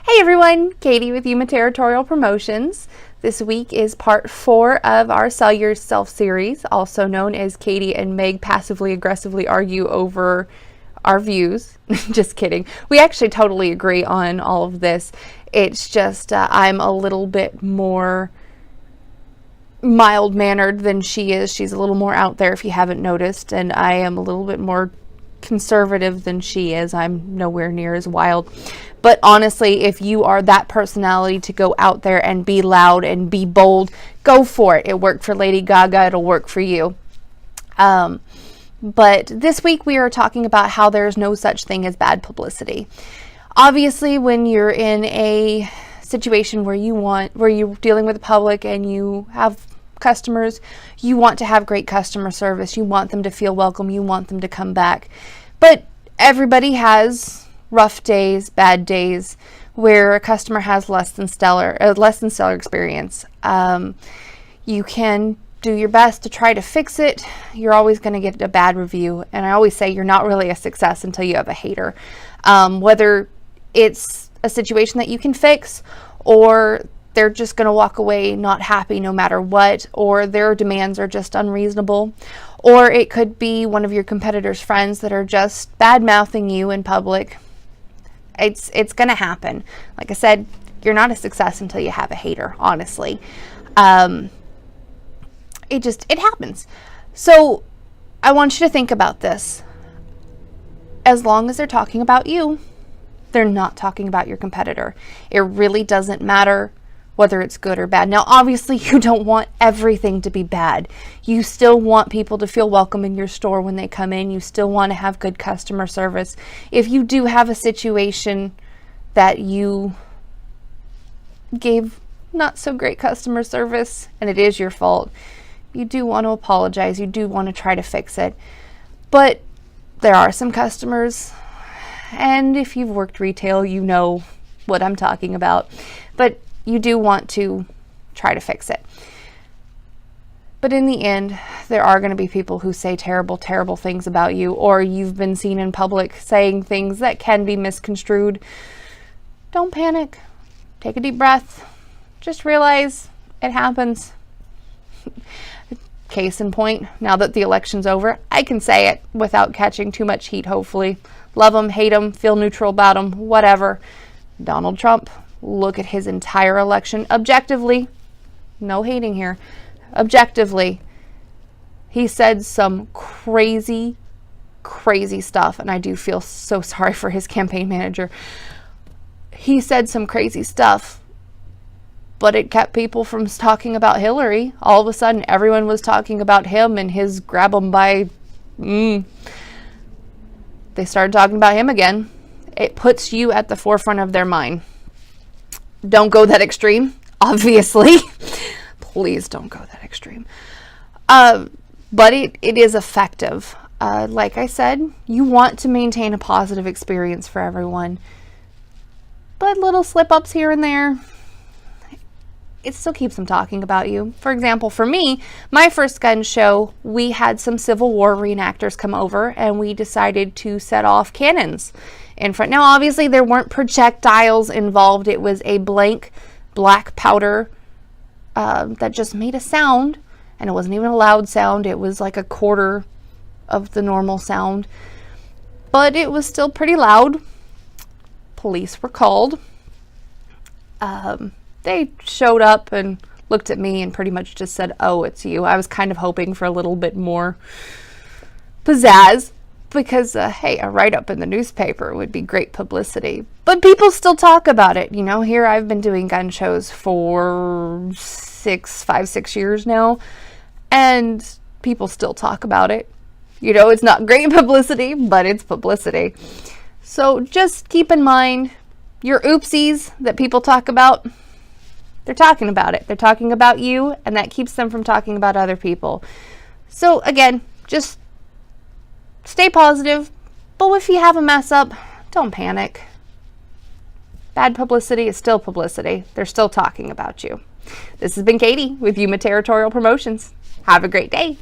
Hey everyone, Katie with Yuma Territorial Promotions. This week is part 4 of our Sell Yourself series, also known as Katie and Meg passively aggressively argue over our views. Just kidding. We actually totally agree on all of this. It's just I'm a little bit more mild-mannered than she is. She's a little more out there if you haven't noticed, and I am a little bit more conservative than she is. I'm nowhere near as wild. But honestly, if you are that personality to go out there and be loud and be bold, go for it. It worked for Lady Gaga. It'll work for you. But this week we are talking about how there's no such thing as bad publicity. Obviously, when you're in a situation where you're dealing with the public and you have customers, you want to have great customer service. You want them to feel welcome. You want them to come back. But everybody has rough days, bad days, where a customer has less than stellar experience. You can do your best to try to fix it. You're always going to get a bad review, and I always say you're not really a success until you have a hater. Whether it's a situation that you can fix, or they're just going to walk away not happy no matter what, or their demands are just unreasonable, or it could be one of your competitors' friends that are just bad-mouthing you in public. It's going to happen. Like I said, you're not a success until you have a hater, honestly. It happens. So I want you to think about this. As long as they're talking about you, they're not talking about your competitor. It really doesn't matter whether it's good or bad. Now, obviously, you don't want everything to be bad. You still want people to feel welcome in your store when they come in. You still want to have good customer service. If you do have a situation that you gave not so great customer service and it is your fault, you do want to apologize. You do want to try to fix it. But there are some customers, and if you've worked retail, you know what I'm talking about. But you do want to try to fix it. But in the end, there are going to be people who say terrible, terrible things about you, or you've been seen in public saying things that can be misconstrued. Don't panic. Take a deep breath. Just realize it happens. Case in point, now that the election's over, I can say it without catching too much heat, hopefully. Love him, hate him, feel neutral about him, whatever. Donald Trump. Look at his entire election objectively. No hating here. Objectively, he said some crazy, crazy stuff, and I do feel so sorry for his campaign manager. He said some crazy stuff, but it kept people from talking about Hillary. All of a sudden, everyone was talking about him and his grab 'em by... They started talking about him again. It puts you at the forefront of their mind. Don't go that extreme, obviously. Please don't go that extreme. But it is effective. Like I said, you want to maintain a positive experience for everyone. But little slip-ups here and there, it still keeps them talking about you. For example, for me, my first gun show, we had some Civil War reenactors come over, and we decided to set off cannons in front. Now, obviously, there weren't projectiles involved. It was a blank black powder that just made a sound, and it wasn't even a loud sound. It was like a quarter of the normal sound, but it was still pretty loud. Police were called. They showed up and looked at me and pretty much just said, "Oh, it's you." I was kind of hoping for a little bit more pizzazz, because, hey, a write-up in the newspaper would be great publicity. But people still talk about it. You know, here I've been doing gun shows for 6 years now, and people still talk about it. You know, it's not great publicity, but it's publicity. So just keep in mind your oopsies that people talk about. They're talking about it. They're talking about you, and that keeps them from talking about other people. So again, just stay positive, but if you have a mess up, don't panic. Bad publicity is still publicity. They're still talking about you. This has been Katie with Yuma Territorial Promotions. Have a great day.